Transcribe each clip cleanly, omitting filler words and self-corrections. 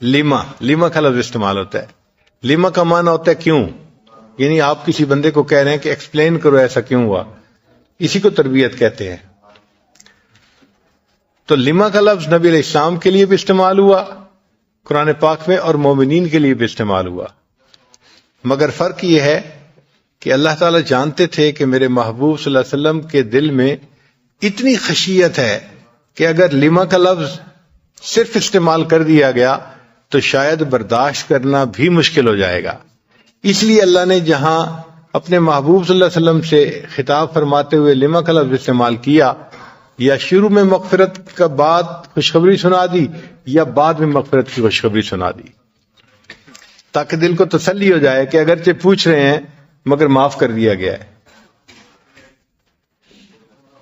Lima کا لفظ استعمال ہوتا ہے. لیما کا معنی ہوتا ہے کیوں، یعنی آپ کسی بندے کو کہہ رہے ہیں کہ ایکسپلین کرو ایسا کیوں ہوا، اسی کو تربیت کہتے ہیں. تو لیما کا لفظ نبی علیہ السلام کے لیے بھی استعمال ہوا قرآن پاک میں اور مومنین کے لیے بھی استعمال ہوا. مگر فرق یہ ہے کہ اللہ تعالیٰ جانتے تھے کہ میرے محبوب صلی اللہ علیہ وسلم کے دل میں اتنی خشیت ہے کہ اگر لیما کا لفظ صرف استعمال کر دیا گیا تو شاید برداشت کرنا بھی مشکل ہو جائے گا. اس لیے اللہ نے جہاں اپنے محبوب صلی اللہ علیہ وسلم سے خطاب فرماتے ہوئے لیما کا لفظ استعمال کیا، یا شروع میں مغفرت کا بعد خوشخبری سنا دی یا بعد میں مغفرت کی خوشخبری سنا دی، تاکہ دل کو تسلی ہو جائے کہ اگرچہ پوچھ رہے ہیں مگر معاف کر دیا گیا ہے.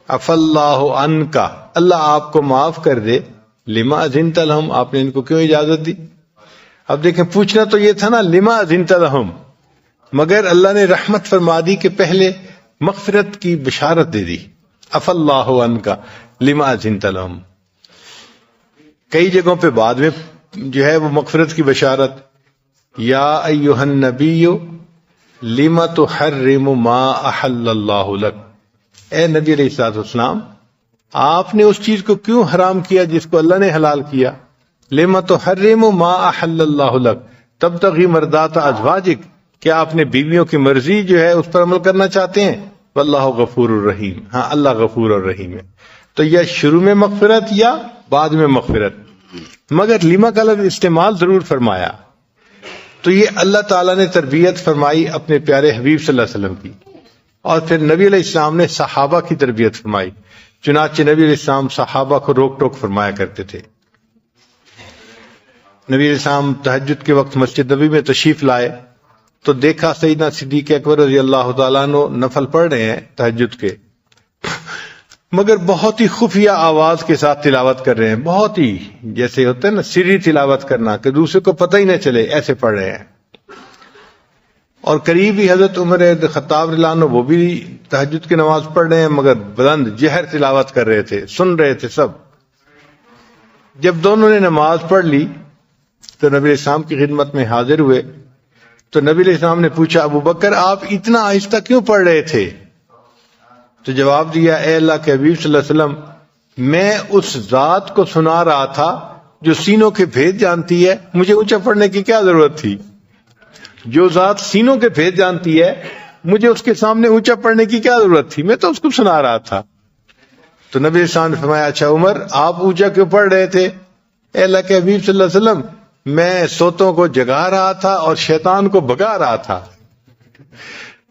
عفا اللہ عنکا، اللہ آپ کو معاف کر دے. لما اذنت لہم، آپ نے ان کو کیوں اجازت دی؟ اب دیکھیں پوچھنا تو یہ تھا نا لما اذنت لہم، مگر اللہ نے رحمت فرما دی کہ پہلے مغفرت کی بشارت دے دی. عفا اللہ عنکا لما اذنت لہم. کئی جگہوں پہ بعد میں جو ہے وہ مغفرت کی بشارت، یا ایھا النبی لما تحرم ما احل اللہ لک، اے نبی علیہ الصلوۃ والسلام آپ نے اس چیز کو کیوں حرام کیا جس کو اللہ نے حلال کیا. لما تحرم ما احل اللہ لک تبتغی مرضات ازواجک، کیا آپ نے بیویوں کی مرضی جو ہے اس پر عمل کرنا چاہتے ہیں؟ واللہ غفور الرحیم، ہاں اللہ غفور الرحیم ہے. تو یا شروع میں مغفرت یا بعد میں مغفرت، مگر لما کا لفظ استعمال ضرور فرمایا. تو یہ اللہ تعالیٰ نے تربیت فرمائی اپنے پیارے حبیب صلی اللہ علیہ وسلم کی، اور پھر نبی علیہ السلام نے صحابہ کی تربیت فرمائی. چنانچہ نبی علیہ السلام صحابہ کو روک ٹوک فرمایا کرتے تھے. نبی علیہ السلام تہجد کے وقت مسجد نبی میں تشریف لائے تو دیکھا سیدنا صدیق اکبر رضی اللہ تعالیٰ عنہ نفل پڑھ رہے ہیں تہجد کے، مگر بہت ہی خفیہ آواز کے ساتھ تلاوت کر رہے ہیں، بہت ہی جیسے ہوتا ہے نا سری تلاوت کرنا کہ دوسرے کو پتہ ہی نہ چلے، ایسے پڑھ رہے ہیں. اور قریب ہی حضرت عمر خطاب رضی اللہ عنہ وہ بھی تہجد کی نماز پڑھ رہے ہیں مگر بلند جہر تلاوت کر رہے تھے، سن رہے تھے سب. جب دونوں نے نماز پڑھ لی تو نبی علیہ السلام کی خدمت میں حاضر ہوئے تو نبی علیہ السلام نے پوچھا ابو بکر آپ اتنا آہستہ کیوں پڑھ رہے تھے؟ تو جواب دیا اے اللہ کے حبیب صلی اللہ علیہ وسلم میں اس ذات کو سنا رہا تھا جو سینوں کے بھید جانتی ہے، مجھے اونچا پڑھنے کی کیا ضرورت تھی؟ جو ذات سینوں کے بھید جانتی ہے مجھے اس کے سامنے اونچا پڑھنے کی کیا ضرورت تھی، میں تو اس کو سنا رہا تھا. تو نبی علیہ السلام نے فرمایا اچھا عمر آپ اونچا کیوں پڑھ رہے تھے؟ اے اللہ کے حبیب صلی اللہ علیہ وسلم میں سوتوں کو جگا رہا تھا اور شیطان کو بھگا رہا تھا.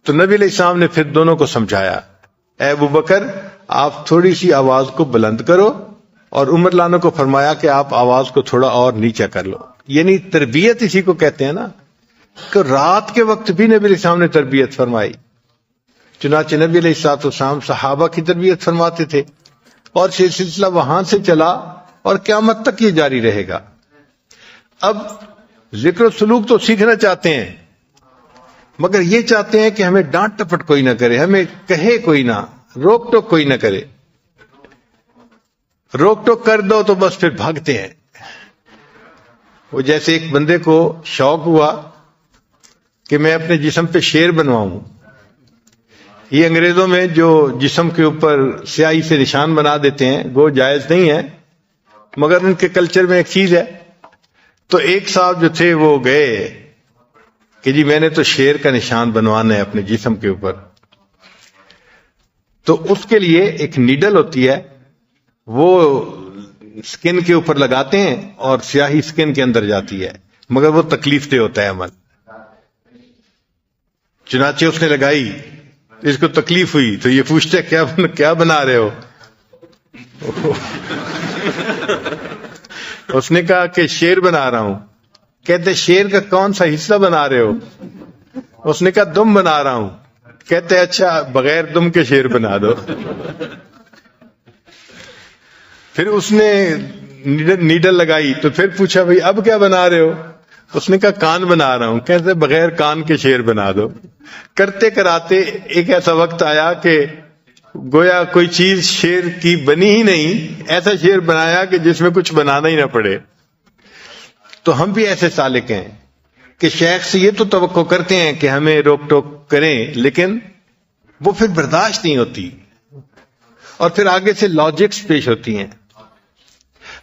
تو نبی علیہ السلام نے پھر دونوں کو سمجھایا اے ابو بکر آپ تھوڑی سی آواز کو بلند کرو، اور عمر لانو کو فرمایا کہ آپ آواز کو تھوڑا اور نیچا کر لو. یعنی تربیت اسی کو کہتے ہیں نا، کہ رات کے وقت بھی نبی علیہ السلام نے تربیت فرمائی. چنانچہ نبی علیہ الصلوۃ والسلام صحابہ کی تربیت فرماتے تھے، اور یہ سلسلہ وہاں سے چلا اور قیامت تک یہ جاری رہے گا. اب ذکر و سلوک تو سیکھنا چاہتے ہیں مگر یہ چاہتے ہیں کہ ہمیں ڈانٹ ٹپٹ کوئی نہ کرے، ہمیں کہے کوئی نہ، روک ٹوک کوئی نہ کرے. روک ٹوک کر دو تو بس پھر بھاگتے ہیں. وہ جیسے ایک بندے کو شوق ہوا کہ میں اپنے جسم پہ شیر بنواؤں. یہ انگریزوں میں جو جسم کے اوپر سیاہی سے نشان بنا دیتے ہیں وہ جائز نہیں ہے، مگر ان کے کلچر میں ایک چیز ہے. تو ایک صاحب جو تھے وہ گئے کہ جی میں نے تو شیر کا نشان بنوانا ہے اپنے جسم کے اوپر. تو اس کے لیے ایک نیڈل ہوتی ہے، وہ سکن کے اوپر لگاتے ہیں اور سیاہی سکن کے اندر جاتی ہے، مگر وہ تکلیف دہ ہوتا ہے عمل. چنانچہ اس نے لگائی، اس کو تکلیف ہوئی تو یہ پوچھتے کیا بنا رہے ہو؟ اس نے کہا کہ شیر بنا رہا ہوں. کہتے شیر کا کون سا حصہ بنا رہے ہو؟ اس نے کہا دم بنا رہا ہوں. کہتے اچھا بغیر دم کے شیر بنا دو. پھر اس نے نیڈل لگائی تو پھر پوچھا بھئی اب کیا بنا رہے ہو؟ اس نے کہا کان بنا رہا ہوں. کہتے بغیر کان کے شیر بنا دو. کرتے کراتے ایک ایسا وقت آیا کہ گویا کوئی چیز شیر کی بنی ہی نہیں، ایسا شیر بنایا کہ جس میں کچھ بنانا ہی نہ پڑے. تو ہم بھی ایسے سالک ہیں کہ شیخ سے یہ تو توقع کرتے ہیں کہ ہمیں روک ٹوک کریں، لیکن وہ پھر برداشت نہیں ہوتی اور پھر آگے سے لاجکس پیش ہوتی ہیں۔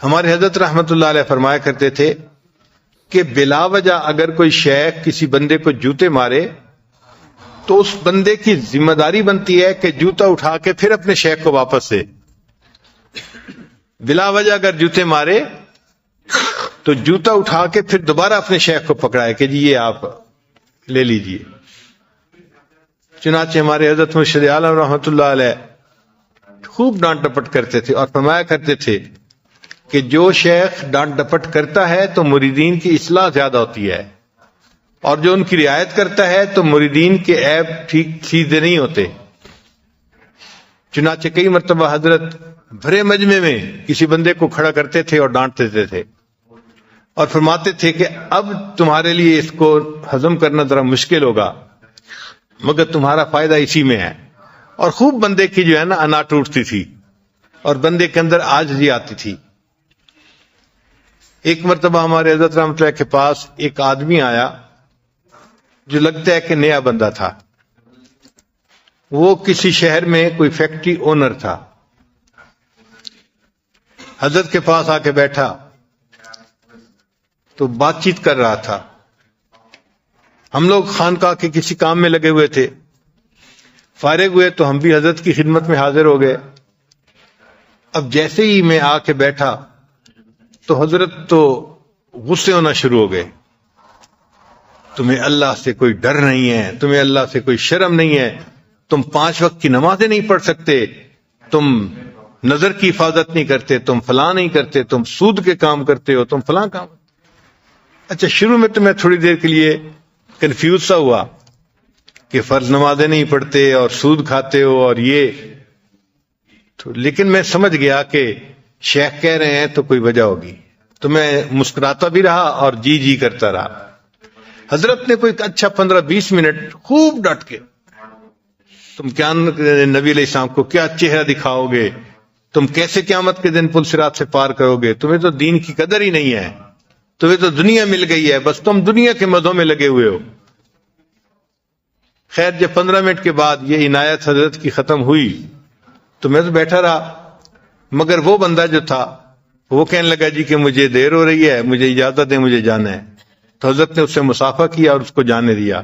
ہمارے حضرت رحمت اللہ علیہ فرمایا کرتے تھے کہ بلا وجہ اگر کوئی شیخ کسی بندے کو جوتے مارے تو اس بندے کی ذمہ داری بنتی ہے کہ جوتا اٹھا کے پھر اپنے شیخ کو واپس دے۔ بلا وجہ اگر جوتے مارے تو جوتا اٹھا کے پھر دوبارہ اپنے شیخ کو پکڑائے کہ جی یہ آپ لے لیجئے۔ چنانچہ ہمارے حضرت مرشد عالم رحمت اللہ علیہ خوب ڈانٹ ڈپٹ کرتے تھے اور فرمایا کرتے تھے کہ جو شیخ ڈانٹ ڈپٹ کرتا ہے تو مریدین کی اصلاح زیادہ ہوتی ہے، اور جو ان کی رعایت کرتا ہے تو مریدین کے عیب ٹھیک سیدھے نہیں ہوتے۔ چنانچہ کئی مرتبہ حضرت بھرے مجمع میں کسی بندے کو کھڑا کرتے تھے اور ڈانٹ دیتے تھے اور فرماتے تھے کہ اب تمہارے لیے اس کو ہضم کرنا ذرا مشکل ہوگا، مگر تمہارا فائدہ اسی میں ہے۔ اور خوب بندے کی جو ہے نا انا ٹوٹتی تھی اور بندے کے اندر عاجزی آتی تھی۔ ایک مرتبہ ہمارے حضرت رحمۃ اللہ کے پاس ایک آدمی آیا جو لگتا ہے کہ نیا بندہ تھا۔ وہ کسی شہر میں کوئی فیکٹری اونر تھا۔ حضرت کے پاس آ کے بیٹھا تو بات چیت کر رہا تھا۔ ہم لوگ خانقاہ کے کسی کام میں لگے ہوئے تھے، فارغ ہوئے تو ہم بھی حضرت کی خدمت میں حاضر ہو گئے۔ اب جیسے ہی میں آ کے بیٹھا تو حضرت تو غصے ہونا شروع ہو گئے۔ تمہیں اللہ سے کوئی ڈر نہیں ہے، تمہیں اللہ سے کوئی شرم نہیں ہے، تم 5 وقت کی نمازیں نہیں پڑھ سکتے، تم نظر کی حفاظت نہیں کرتے، تم فلاں نہیں کرتے، تم سود کے کام کرتے ہو، تم فلاں کام۔ اچھا شروع میں تو میں تھوڑی دیر کے لیے کنفیوز سا ہوا کہ فرض نمازیں نہیں پڑھتے اور سود کھاتے ہو اور یہ تو، لیکن میں سمجھ گیا کہ شیخ کہہ رہے ہیں تو کوئی وجہ ہوگی، تو میں مسکراتا بھی رہا اور جی جی کرتا رہا۔ حضرت نے کوئی اچھا 15-20 منٹ خوب ڈٹ کے، تم کیا نبی علیہ السلام کو کیا چہرہ دکھاؤ گے، تم کیسے قیامت کے دن پل صراط سے پار کرو گے، تمہیں تو دین کی قدر ہی نہیں ہے، تمہیں تو دنیا مل گئی ہے، بس تم دنیا کے مزوں میں لگے ہوئے ہو۔ خیر جب 15 منٹ کے بعد یہ عنایت حضرت کی ختم ہوئی تو میں تو بیٹھا رہا، مگر وہ بندہ جو تھا وہ کہنے لگا جی کہ مجھے دیر ہو رہی ہے، مجھے اجازت ہے، مجھے جانا ہے۔ تو حضرت نے اس سے مصافحہ کیا اور اس کو جانے دیا۔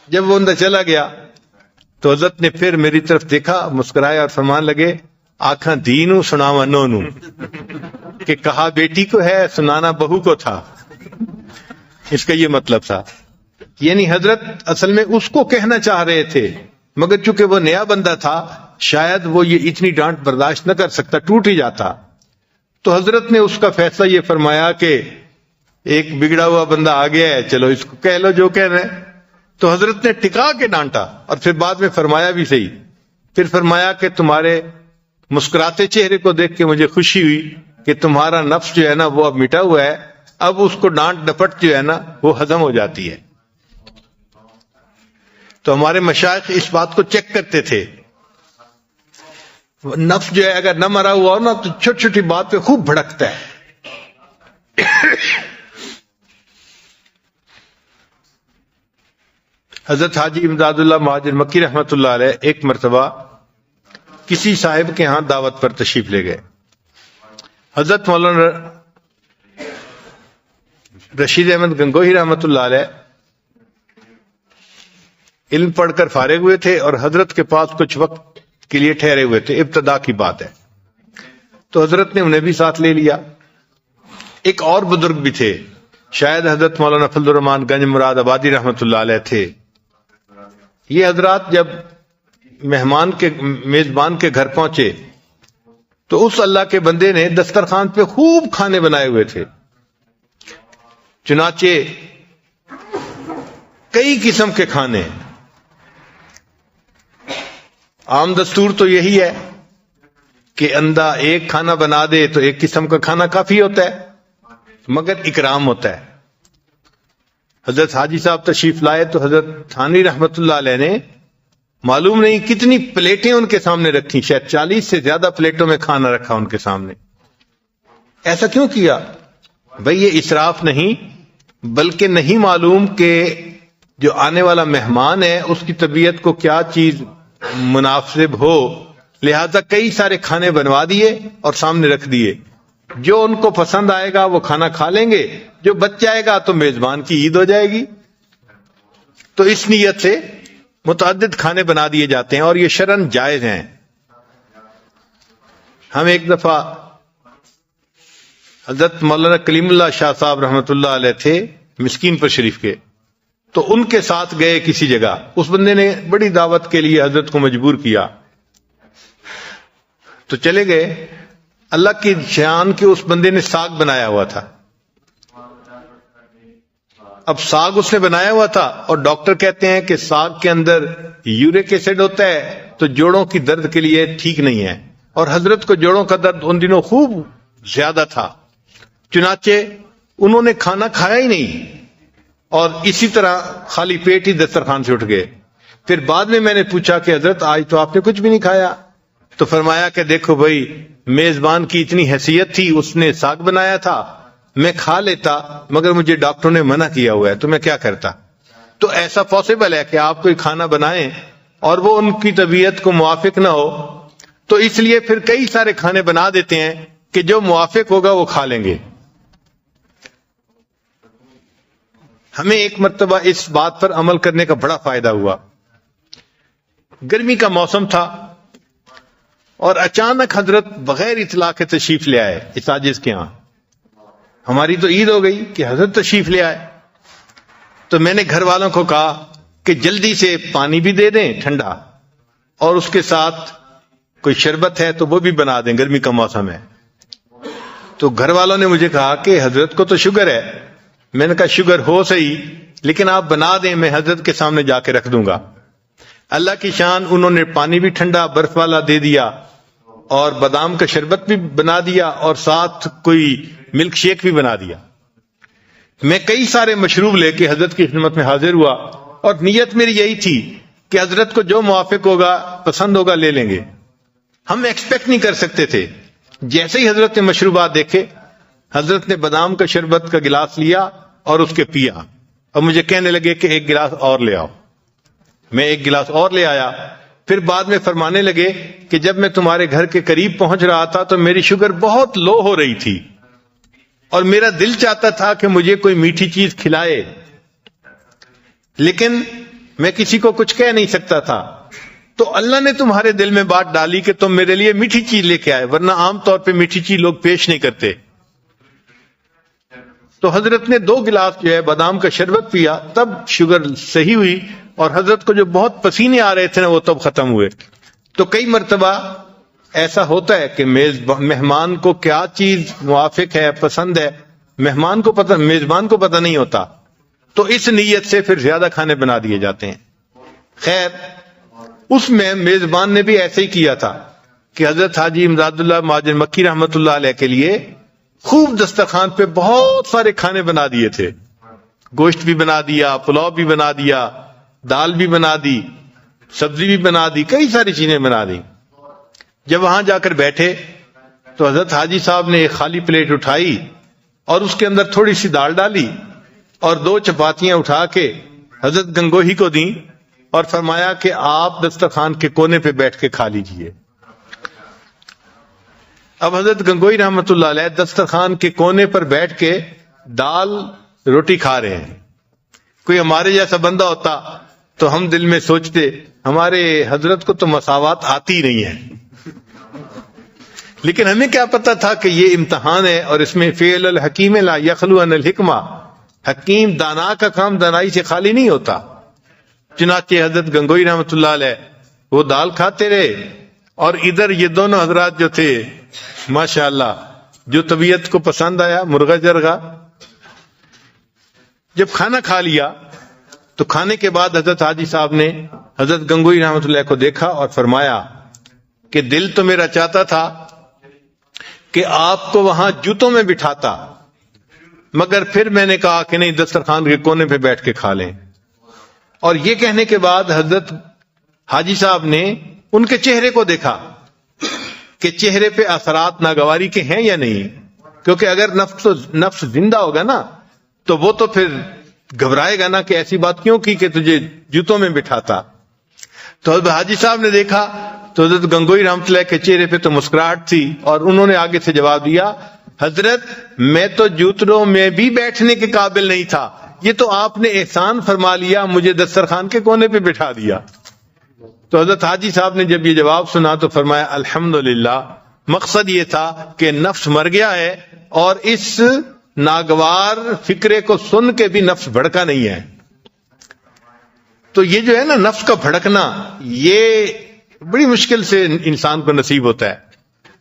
جب وہ بندہ چلا گیا تو حضرت نے پھر میری طرف دیکھا، مسکرائے اور فرمان لگے آنکھاں دینوں سناوا نونوں، کہ کہا بیٹی کو ہے سنانا بہو کو تھا۔ اس کا یہ مطلب تھا، یعنی حضرت اصل میں اس کو کہنا چاہ رہے تھے، مگر چونکہ وہ نیا بندہ تھا شاید وہ یہ اتنی ڈانٹ برداشت نہ کر سکتا، ٹوٹ ہی جاتا۔ تو حضرت نے اس کا فیصلہ یہ فرمایا کہ ایک بگڑا ہوا بندہ آ گیا ہے، چلو اس کو کہہ لو جو کہہ رہے ہیں۔ تو حضرت نے ٹکا کے ڈانٹا اور پھر بعد میں فرمایا بھی صحیح، پھر فرمایا کہ تمہارے مسکراتے چہرے کو دیکھ کے مجھے خوشی ہوئی کہ تمہارا نفس جو ہے نا وہ اب مٹا ہوا ہے، اب اس کو ڈانٹ ڈپٹ جو ہے نا وہ ہضم ہو جاتی ہے۔ تو ہمارے مشائخ اس بات کو چیک کرتے تھے، نفس جو ہے اگر نہ مرا ہوا ہو نا تو چھوٹی چھوٹی بات پہ خوب بھڑکتا ہے۔ حضرت حاجی امداد اللہ مہاجر مکی رحمت اللہ علیہ ایک مرتبہ کسی صاحب کے ہاں دعوت پر تشریف لے گئے۔ حضرت مولانا رشید احمد گنگوہی رحمت اللہ علیہ علم پڑھ کر فارغ ہوئے تھے اور حضرت کے پاس کچھ وقت کے لیے ٹھہرے ہوئے تھے، ابتدا کی بات ہے۔ تو حضرت نے انہیں بھی ساتھ لے لیا۔ ایک اور بزرگ بھی تھے، شاید حضرت مولانا فضل الرحمان گنج مراد آبادی رحمت اللہ علیہ تھے۔ یہ حضرات جب میزبان کے گھر پہنچے تو اس اللہ کے بندے نے دسترخوان پہ خوب کھانے بنائے ہوئے تھے، چنانچہ کئی قسم کے کھانے۔ عام دستور تو یہی ہے کہ اندھا ایک کھانا بنا دے تو ایک قسم کا کھانا کافی ہوتا ہے، مگر اکرام ہوتا ہے۔ حضرت حاجی صاحب تشریف لائے تو حضرت تھانوی رحمت اللہ علیہ نے معلوم نہیں کتنی پلیٹیں ان کے سامنے رکھی، شاید 40 سے زیادہ پلیٹوں میں کھانا رکھا ان کے سامنے۔ ایسا کیوں کیا؟ بھئی یہ اسراف نہیں، بلکہ نہیں معلوم کہ جو آنے والا مہمان ہے اس کی طبیعت کو کیا چیز مناسب ہو، لہذا کئی سارے کھانے بنوا دیے اور سامنے رکھ دیے، جو ان کو پسند آئے گا وہ کھانا کھا لیں گے، جو بچ جائے گا تو میزبان کی عید ہو جائے گی۔ تو اس نیت سے متعدد کھانے بنا دیے جاتے ہیں اور یہ شرعاً جائز ہیں۔ ہم ایک دفعہ حضرت مولانا کلیم اللہ شاہ صاحب رحمۃ اللہ علیہ تھے مسکین پر شریف کے، تو ان کے ساتھ گئے کسی جگہ، اس بندے نے بڑی دعوت کے لیے حضرت کو مجبور کیا، تو چلے گئے۔ اللہ کی شان کے اس بندے نے ساگ بنایا ہوا تھا۔ اب ساگ اس نے بنایا ہوا تھا اور ڈاکٹر کہتے ہیں کہ ساگ کے اندر یورک ایسڈ ہوتا ہے تو جوڑوں کی درد کے لیے ٹھیک نہیں ہے، اور حضرت کو جوڑوں کا درد ان دنوں خوب زیادہ تھا، چنانچہ انہوں نے کھانا کھایا ہی نہیں اور اسی طرح خالی پیٹ ہی دسترخوان سے اٹھ گئے۔ پھر بعد میں میں نے پوچھا کہ حضرت آج تو آپ نے کچھ بھی نہیں کھایا، تو فرمایا کہ دیکھو بھائی، میزبان کی اتنی حیثیت تھی، اس نے ساگ بنایا تھا، میں کھا لیتا مگر مجھے ڈاکٹروں نے منع کیا ہوا ہے تو میں کیا کرتا۔ تو ایسا پاسبل ہے کہ آپ کوئی کھانا بنائیں اور وہ ان کی طبیعت کو موافق نہ ہو، تو اس لیے پھر کئی سارے کھانے بنا دیتے ہیں کہ جو موافق ہوگا وہ کھا لیں گے۔ ہمیں ایک مرتبہ اس بات پر عمل کرنے کا بڑا فائدہ ہوا۔ گرمی کا موسم تھا اور اچانک حضرت بغیر اطلاع کے تشریف لے آئے اس عاجز کے ہاں۔ ہماری تو عید ہو گئی کہ حضرت تشریف لے آئے، تو میں نے گھر والوں کو کہا کہ جلدی سے پانی بھی دے دیں ٹھنڈا، اور اس کے ساتھ کوئی شربت ہے تو وہ بھی بنا دیں، گرمی کا موسم ہے۔ تو گھر والوں نے مجھے کہا کہ حضرت کو تو شوگر ہے۔ میں نے کہا شوگر ہو صحیح، لیکن آپ بنا دیں، میں حضرت کے سامنے جا کے رکھ دوں گا۔ اللہ کی شان، انہوں نے پانی بھی ٹھنڈا برف والا دے دیا اور بادام کا شربت بھی بنا دیا اور ساتھ کوئی ملک شیک بھی بنا دیا۔ میں کئی سارے مشروب لے کے حضرت کی خدمت میں حاضر ہوا اور نیت میری یہی تھی کہ حضرت کو جو موافق ہوگا، پسند ہوگا، لے لیں گے۔ ہم ایکسپیکٹ نہیں کر سکتے تھے۔ جیسے ہی حضرت نے مشروبات دیکھے، حضرت نے بادام کا شربت کا گلاس لیا اور اس کے پیا، اور مجھے کہنے لگے کہ ایک گلاس اور لے آؤ۔ میں ایک گلاس اور لے آیا۔ پھر بعد میں فرمانے لگے کہ جب میں تمہارے گھر کے قریب پہنچ رہا تھا تو میری شوگر بہت لو ہو رہی تھی اور میرا دل چاہتا تھا کہ مجھے کوئی میٹھی چیز کھلائے، لیکن میں کسی کو کچھ کہہ نہیں سکتا تھا۔ تو اللہ نے تمہارے دل میں بات ڈالی کہ تم میرے لیے میٹھی چیز لے کے آئے، ورنہ عام طور پہ میٹھی چیز لوگ پیش نہیں کرتے۔ تو حضرت نے 2 گلاس جو ہے بادام کا شربت پیا، تب شوگر صحیح ہوئی، اور حضرت کو جو بہت پسینے آ رہے تھے نا وہ تب ختم ہوئے۔ تو کئی مرتبہ ایسا ہوتا ہے کہ مہمان کو کیا چیز موافق ہے، پسند ہے، میزبان کو پتہ نہیں ہوتا، تو اس نیت سے پھر زیادہ کھانے بنا دیے جاتے ہیں۔ خیر، اس میں میزبان نے بھی ایسے ہی کیا تھا کہ حضرت حاجی امداد اللہ مہاجر مکی رحمت اللہ علیہ کے لیے خوب دسترخوان پہ بہت سارے کھانے بنا دیے تھے، گوشت بھی بنا دیا، پلاؤ بھی بنا دیا، دال بھی بنا دی، سبزی بھی بنا دی، کئی ساری چیزیں بنا دی۔ جب وہاں جا کر بیٹھے تو حضرت حاجی صاحب نے ایک خالی پلیٹ اٹھائی اور اس کے اندر تھوڑی سی دال ڈالی اور 2 چپاتیاں اٹھا کے حضرت گنگوہی کو دیں اور فرمایا کہ آپ دسترخوان کے کونے پہ بیٹھ کے کھا لیجئے۔ اب حضرت گنگوہی رحمت اللہ علیہ دسترخوان کے کونے پر بیٹھ کے دال روٹی کھا رہے ہیں۔ کوئی ہمارے جیسا بندہ ہوتا تو ہم دل میں سوچتے ہمارے حضرت کو تو مساوات آتی ہی نہیں ہے، لیکن ہمیں کیا پتا تھا کہ یہ امتحان ہے اور اس میں فعل الحکیم لا یخلو عن الحکمہ، حکیم دانا کا کام دانائی سے خالی نہیں ہوتا۔ چنانچہ حضرت گنگوہی رحمت اللہ علیہ وہ دال کھاتے رہے، اور ادھر یہ دونوں حضرات جو تھے ماشاءاللہ، جو طبیعت کو پسند آیا مرغا جرگا۔ جب کھانا کھا لیا تو کھانے کے بعد حضرت حاجی صاحب نے حضرت گنگوہی رحمت اللہ کو دیکھا اور فرمایا کہ دل تو میرا چاہتا تھا کہ آپ کو وہاں جوتوں میں بٹھاتا، مگر پھر میں نے کہا کہ نہیں، دسترخوان کے کونے پہ بیٹھ کے کھا لیں۔ اور یہ کہنے کے بعد حضرت حاجی صاحب نے ان کے چہرے کو دیکھا کہ چہرے پہ اثرات ناگواری کے ہیں یا نہیں، کیونکہ اگر نفس زندہ ہوگا نا تو وہ تو پھر گھبرائے گا نا کہ ایسی بات کیوں کی کہ تجھے جوتوں میں بٹھاتا. تو حضرت حاجی صاحب نے دیکھا تو حضرت گنگوئی رحمۃ اللہ کے چہرے پہ تو مسکراہٹ تھی، اور انہوں نے آگے سے جواب دیا، حضرت میں تو جوتوں میں بھی بیٹھنے کے قابل نہیں تھا، یہ تو آپ نے احسان فرما لیا، مجھے دسترخوان کے کونے پہ بٹھا دیا. تو حضرت حاجی صاحب نے جب یہ جواب سنا تو فرمایا الحمدللہ، مقصد یہ تھا کہ نفس مر گیا ہے، اور اس ناگوار فکرے کو سن کے بھی نفس بھڑکا نہیں ہے. تو یہ جو ہے نا نفس کا بھڑکنا، یہ بڑی مشکل سے انسان کو نصیب ہوتا ہے،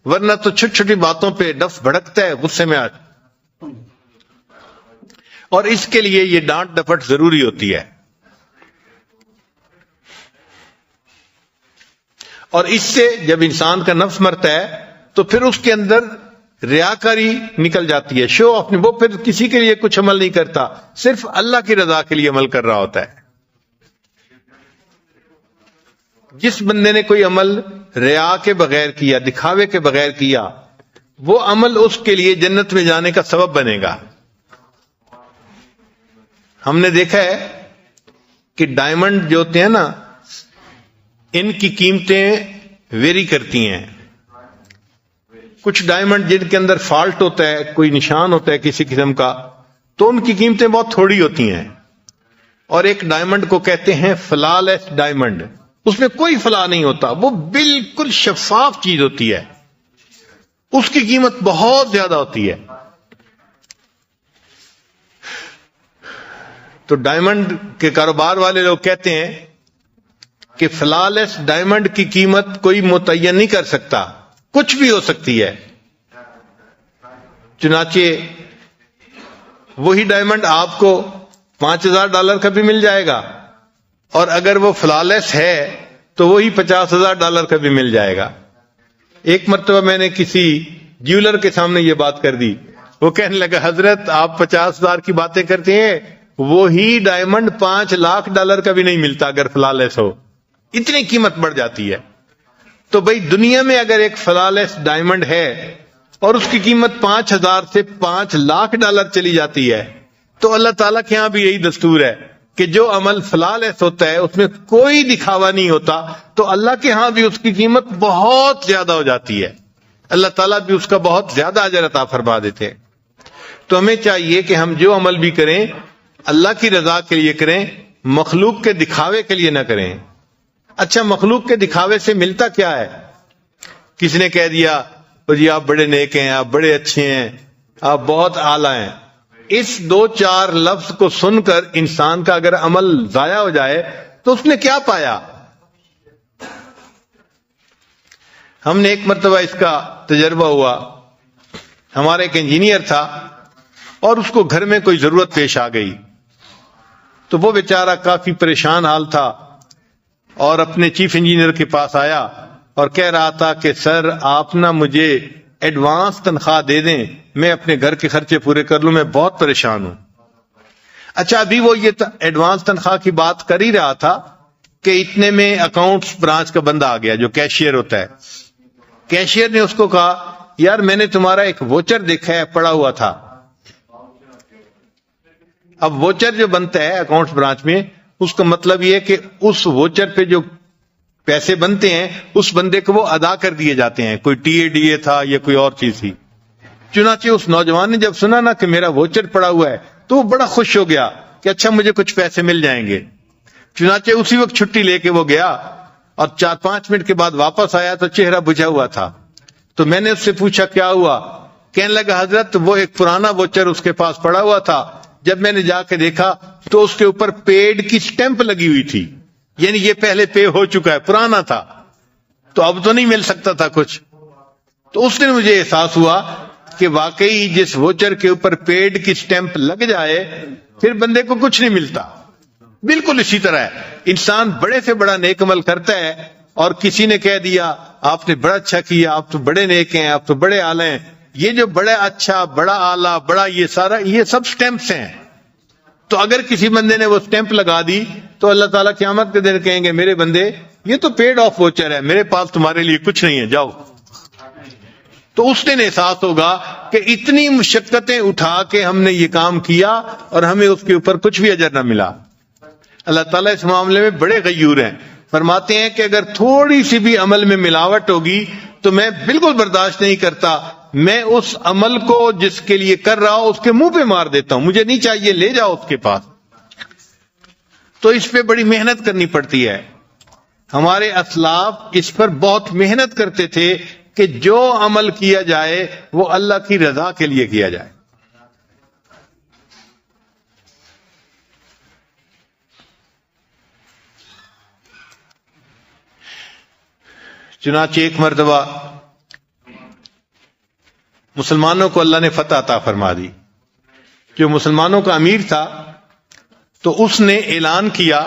ورنہ تو چھوٹی چھوٹی باتوں پہ نفس بھڑکتا ہے، غصے میں اور اس کے لیے یہ ڈانٹ ڈپٹ ضروری ہوتی ہے. اور اس سے جب انسان کا نفس مرتا ہے تو پھر اس کے اندر ریاکاری نکل جاتی ہے، شو آف. وہ پھر کسی کے لیے کچھ عمل نہیں کرتا، صرف اللہ کی رضا کے لیے عمل کر رہا ہوتا ہے. جس بندے نے کوئی عمل ریا کے بغیر کیا، دکھاوے کے بغیر کیا، وہ عمل اس کے لیے جنت میں جانے کا سبب بنے گا. ہم نے دیکھا ہے کہ ڈائمنڈ جو ہوتے ہیں نا، ان کی قیمتیں ویری کرتی ہیں. کچھ ڈائمنڈ جن کے اندر فالٹ ہوتا ہے، کوئی نشان ہوتا ہے کسی قسم کا، تو ان کی قیمتیں بہت تھوڑی ہوتی ہیں. اور ایک ڈائمنڈ کو کہتے ہیں فلالیس ڈائمنڈ، اس میں کوئی فلا نہیں ہوتا، وہ بالکل شفاف چیز ہوتی ہے، اس کی قیمت بہت زیادہ ہوتی ہے. تو ڈائمنڈ کے کاروبار والے لوگ کہتے ہیں کہ فلالیس ڈائمنڈ کی قیمت کوئی متعین نہیں کر سکتا، کچھ بھی ہو سکتی ہے. چنانچہ وہی ڈائمنڈ آپ کو $5,000 کا بھی مل جائے گا، اور اگر وہ فلالیس ہے تو وہی $50,000 کا بھی مل جائے گا. ایک مرتبہ میں نے کسی جیولر کے سامنے یہ بات کر دی، وہ کہنے لگا حضرت آپ 50,000 کی باتیں کرتے ہیں، وہی ڈائمنڈ $5,00,000 کا بھی نہیں ملتا اگر فلالیس ہو، اتنی قیمت بڑھ جاتی ہے. تو بھئی دنیا میں اگر ایک فلالیس ڈائمنڈ ہے اور اس کی قیمت 5,000 سے $5,00,000 چلی جاتی ہے، تو اللہ تعالیٰ کے ہاں بھی یہی دستور ہے کہ جو عمل فلالیس ہوتا ہے اس میں کوئی دکھاوا نہیں ہوتا، تو اللہ کے ہاں بھی اس کی قیمت بہت زیادہ ہو جاتی ہے، اللہ تعالیٰ بھی اس کا بہت زیادہ اجر عطا فرما دیتے ہیں. تو ہمیں چاہیے کہ ہم جو عمل بھی کریں اللہ کی رضا کے لیے کریں، مخلوق کے دکھاوے کے لیے نہ کریں. اچھا، مخلوق کے دکھاوے سے ملتا کیا ہے؟ کسی نے کہہ دیا جی آپ بڑے نیک ہیں، آپ بڑے اچھے ہیں، آپ بہت اعلیٰ ہیں. اس 2-4 لفظ کو سن کر انسان کا اگر عمل ضائع ہو جائے تو اس نے کیا پایا؟ ہم نے ایک مرتبہ اس کا تجربہ ہوا. ہمارا ایک انجینئر تھا اور اس کو گھر میں کوئی ضرورت پیش آ گئی، تو وہ بیچارہ کافی پریشان حال تھا اور اپنے چیف انجینئر کے پاس آیا اور کہہ رہا تھا کہ سر آپ نہ مجھے ایڈوانس تنخواہ دے دیں، میں اپنے گھر کے خرچے پورے کر لوں، میں بہت پریشان ہوں. اچھا، ابھی وہ یہ ایڈوانس تنخواہ کی بات کر ہی رہا تھا کہ اتنے میں اکاؤنٹس برانچ کا بندہ آ گیا جو کیشیئر ہوتا ہے. کیشیئر نے اس کو کہا یار میں نے تمہارا ایک ووچر دیکھا ہے پڑا ہوا تھا. اب ووچر جو بنتا ہے اکاؤنٹس برانچ میں، اس کا مطلب یہ ہے کہ اس ووچر پہ جو پیسے بنتے ہیں اس بندے کو وہ ادا کر دیے جاتے ہیں، کوئی TADA تھا یا کوئی اور چیز تھی. چنانچہ اس نوجوان نے جب سنا نا کہ میرا ووچر پڑا ہوا ہے تو وہ بڑا خوش ہو گیا کہ اچھا مجھے کچھ پیسے مل جائیں گے. چنانچہ اسی وقت چھٹی لے کے وہ گیا اور 4-5 منٹ کے بعد واپس آیا تو چہرہ بجھا ہوا تھا. تو میں نے اس سے پوچھا کیا ہوا؟ کہنے لگا حضرت وہ ایک پرانا ووچر اس کے پاس پڑا ہوا تھا، جب میں نے جا کے دیکھا تو اس کے اوپر پیڈ کی سٹیمپ لگی ہوئی تھی، یعنی یہ پہلے پے ہو چکا ہے، پرانا تھا، تو اب تو نہیں مل سکتا تھا کچھ. تو اس نے مجھے احساس ہوا کہ واقعی جس ووچر کے اوپر پیڈ کی سٹیمپ لگ جائے پھر بندے کو کچھ نہیں ملتا. بالکل اسی طرح ہے، انسان بڑے سے بڑا نیک عمل کرتا ہے اور کسی نے کہہ دیا آپ نے بڑا اچھا کیا، آپ تو بڑے نیک ہیں، آپ تو بڑے اعلی ہیں. یہ جو بڑا اچھا، بڑا اعلیٰ، بڑا یہ سارا یہ سب سٹیمپس ہیں. تو اگر کسی بندے نے وہ سٹیمپ لگا دی تو اللہ تعالیٰ قیامت کے دن کہیں گے میرے بندے یہ تو پیڈ آف ووچر ہے، میرے پاس تمہارے لیے کچھ نہیں ہے، جاؤ. تو اس دن احساس ہوگا کہ اتنی مشقتیں اٹھا کے ہم نے یہ کام کیا اور ہمیں اس کے اوپر کچھ بھی اجر نہ ملا۔ اللہ تعالیٰ اس معاملے میں بڑے غیور ہیں، فرماتے ہیں کہ اگر تھوڑی سی بھی عمل میں ملاوٹ ہوگی تو میں بالکل برداشت نہیں کرتا، میں اس عمل کو جس کے لیے کر رہا ہوں اس کے منہ پہ مار دیتا ہوں، مجھے نہیں چاہیے، لے جاؤ اس کے پاس۔ تو اس پہ بڑی محنت کرنی پڑتی ہے۔ ہمارے اسلاف اس پر بہت محنت کرتے تھے کہ جو عمل کیا جائے وہ اللہ کی رضا کے لیے کیا جائے۔ چنانچہ ایک مرتبہ مسلمانوں کو اللہ نے فتح عطا فرما دی۔ جو مسلمانوں کا امیر تھا تو اس نے اعلان کیا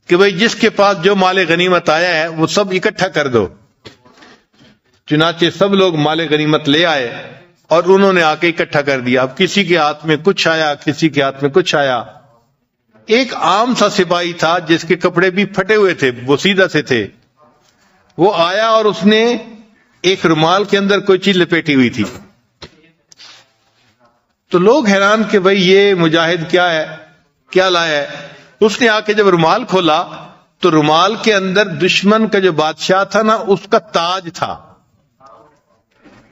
کہ بھئی جس کے پاس جو مال غنیمت آیا ہے وہ سب اکٹھا کر دو۔ چنانچہ سب لوگ مال غنیمت لے آئے اور انہوں نے آ کے اکٹھا کر دیا۔ اب کسی کے ہاتھ میں کچھ آیا، کسی کے ہاتھ میں کچھ آیا۔ ایک عام سا سپاہی تھا جس کے کپڑے بھی پھٹے ہوئے تھے، بوسیدہ سے تھے، وہ آیا اور اس نے ایک رومال کے اندر کوئی چیز لپیٹی ہوئی تھی۔ تو لوگ حیران کہ بھئی یہ مجاہد کیا ہے، کیا لایا ہے؟ اس نے آ کے جب رومال کھولا تو رومال کے اندر دشمن کا جو بادشاہ تھا نا، اس کا تاج تھا۔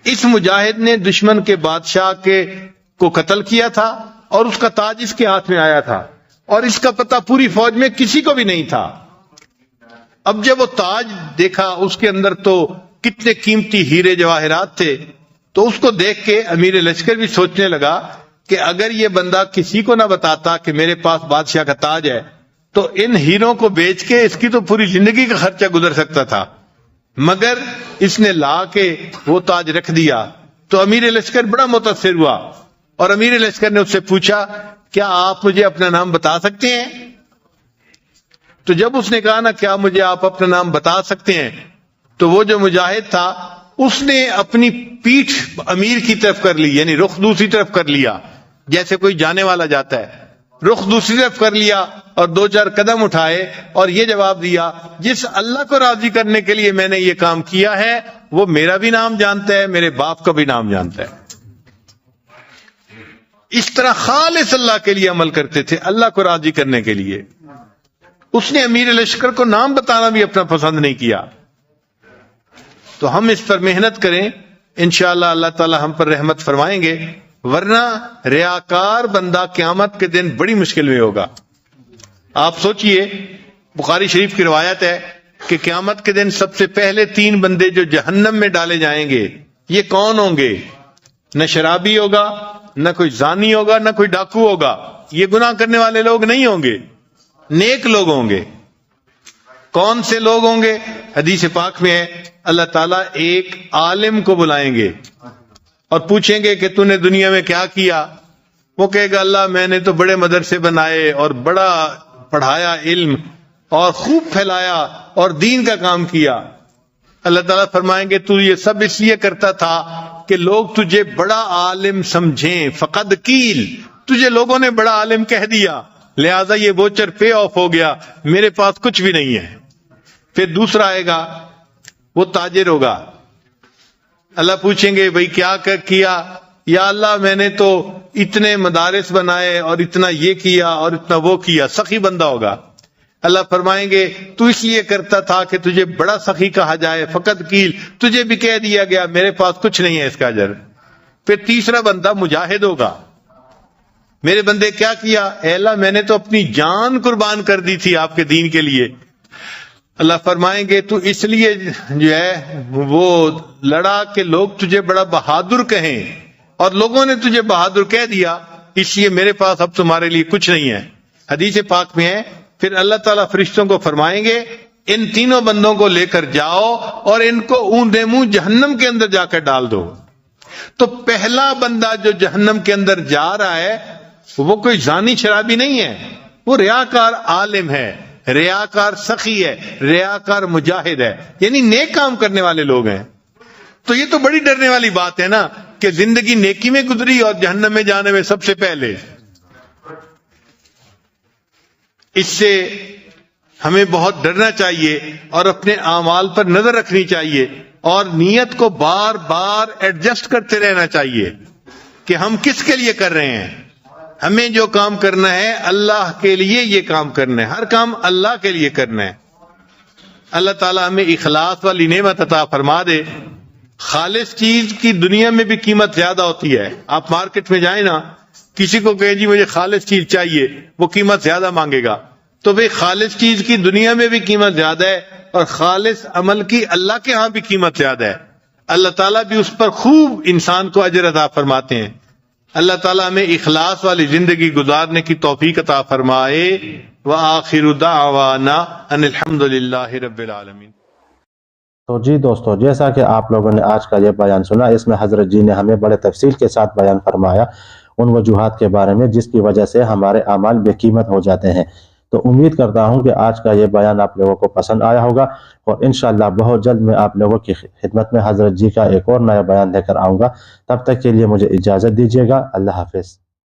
اس مجاہد نے دشمن کے بادشاہ کو قتل کیا تھا اور اس کا تاج اس کے ہاتھ میں آیا تھا، اور اس کا پتہ پوری فوج میں کسی کو بھی نہیں تھا۔ اب جب وہ تاج دیکھا اس کے اندر تو کتنے قیمتی ہیرے جواہرات تھے، تو اس کو دیکھ کے امیر لشکر بھی سوچنے لگا کہ اگر یہ بندہ کسی کو نہ بتاتا کہ میرے پاس بادشاہ کا تاج ہے تو ان ہیروں کو بیچ کے اس کی تو پوری زندگی کا خرچہ گزر سکتا تھا، مگر اس نے لا کے وہ تاج رکھ دیا۔ تو امیر لشکر بڑا متاثر ہوا اور امیر لشکر نے اس سے پوچھا کیا آپ مجھے اپنا نام بتا سکتے ہیں؟ تو جب اس نے کہا نا کیا مجھے آپ اپنا نام بتا سکتے ہیں، تو وہ جو مجاہد تھا اس نے اپنی پیٹھ امیر کی طرف کر لی، یعنی رخ دوسری طرف کر لیا، جیسے کوئی جانے والا جاتا ہے، رخ دوسری طرف کر لیا اور دو چار قدم اٹھائے اور یہ جواب دیا جس اللہ کو راضی کرنے کے لیے میں نے یہ کام کیا ہے وہ میرا بھی نام جانتا ہے، میرے باپ کا بھی نام جانتا ہے۔ اس طرح خالص اللہ کے لیے عمل کرتے تھے، اللہ کو راضی کرنے کے لیے۔ اس نے امیر لشکر کو نام بتانا بھی اپنا پسند نہیں کیا۔ تو ہم اس پر محنت کریں، انشاءاللہ اللہ تعالی ہم پر رحمت فرمائیں گے، ورنہ ریاکار بندہ قیامت کے دن بڑی مشکل میں ہوگا۔ آپ سوچئے، بخاری شریف کی روایت ہے کہ قیامت کے دن سب سے پہلے 3 بندے جو جہنم میں ڈالے جائیں گے، یہ کون ہوں گے؟ نہ شرابی ہوگا، نہ کوئی زانی ہوگا، نہ کوئی ڈاکو ہوگا، یہ گناہ کرنے والے لوگ نہیں ہوں گے، نیک لوگ ہوں گے۔ کون سے لوگ ہوں گے؟ حدیث پاک میں ہے اللہ تعالیٰ ایک عالم کو بلائیں گے اور پوچھیں گے کہ تو نے دنیا میں کیا کیا؟ وہ کہے گا اللہ میں نے تو بڑے مدرسے بنائے اور بڑا پڑھایا علم اور خوب پھیلایا اور دین کا کام کیا۔ اللہ تعالیٰ فرمائیں گے تو یہ سب اس لیے کرتا تھا کہ لوگ تجھے بڑا عالم سمجھیں، فقد کیل، تجھے لوگوں نے بڑا عالم کہہ دیا لہذا یہ ووچر پے آف ہو گیا، میرے پاس کچھ بھی نہیں ہے۔ پھر دوسرا آئے گا، وہ تاجر ہوگا، اللہ پوچھیں گے بھئی کیا کیا؟ یا اللہ میں نے تو اتنے مدارس بنائے اور اتنا یہ کیا اور اتنا وہ کیا، سخی بندہ ہوگا۔ اللہ فرمائیں گے تو اس لیے کرتا تھا کہ تجھے بڑا سخی کہا جائے، فقط کیل، تجھے بھی کہہ دیا گیا میرے پاس کچھ نہیں ہے اس کا اجر۔ پھر تیسرا بندہ مجاہد ہوگا، میرے بندے کیا کیا؟ اے اللہ میں نے تو اپنی جان قربان کر دی تھی آپ کے دین کے لیے۔ اللہ فرمائیں گے تو اس لیے جو ہے وہ لڑا کہ لوگ تجھے بڑا بہادر کہیں اور لوگوں نے تجھے بہادر کہہ دیا، اس لیے میرے پاس اب تمہارے لیے کچھ نہیں ہے۔ حدیث پاک میں ہے پھر اللہ تعالیٰ فرشتوں کو فرمائیں گے ان تینوں بندوں کو لے کر جاؤ اور ان کو اونڈے منہ جہنم کے اندر جا کر ڈال دو۔ تو پہلا بندہ جو جہنم کے اندر جا رہا ہے وہ کوئی زانی شرابی نہیں ہے، وہ ریاکار عالم ہے، ریاکار سخی ہے، ریاکار مجاہد ہے، یعنی نیک کام کرنے والے لوگ ہیں۔ تو یہ تو بڑی ڈرنے والی بات ہے نا کہ زندگی نیکی میں گزری اور جہنم میں جانے میں سب سے پہلے۔ اس سے ہمیں بہت ڈرنا چاہیے اور اپنے اعمال پر نظر رکھنی چاہیے اور نیت کو بار بار ایڈجسٹ کرتے رہنا چاہیے کہ ہم کس کے لیے کر رہے ہیں. ہمیں جو کام کرنا ہے اللہ کے لیے یہ کام کرنا ہے، ہر کام اللہ کے لیے کرنا ہے. اللہ تعالیٰ ہمیں اخلاص والی نعمت عطا فرما دے. خالص چیز کی دنیا میں بھی قیمت زیادہ ہوتی ہے. آپ مارکیٹ میں جائیں نا، کسی کو کہیں جی مجھے خالص چیز چاہیے، وہ قیمت زیادہ مانگے گا. تو بھئی خالص چیز کی دنیا میں بھی قیمت زیادہ ہے، اور خالص عمل کی اللہ کے ہاں بھی قیمت زیادہ ہے. اللہ تعالیٰ بھی اس پر خوب انسان کو اجر عطا فرماتے ہیں. اللہ تعالیٰ ہمیں اخلاص والی زندگی گزارنے کی توفیق عطا فرمائے. وآخر دعوانا ان الحمدللہ رب العالمین. تو جی دوستو، جیسا کہ آپ لوگوں نے آج کا یہ بیان سنا، اس میں حضرت جی نے ہمیں بڑے تفصیل کے ساتھ بیان فرمایا ان وجوہات کے بارے میں جس کی وجہ سے ہمارے اعمال بے قیمت ہو جاتے ہیں. تو امید کرتا ہوں کہ آج کا یہ بیان آپ لوگوں کو پسند آیا ہوگا، اور انشاءاللہ بہت جلد میں آپ لوگوں کی خدمت میں حضرت جی کا ایک اور نیا بیان لے کر آؤں گا. تب تک کے لیے مجھے اجازت دیجیے گا. اللہ حافظ.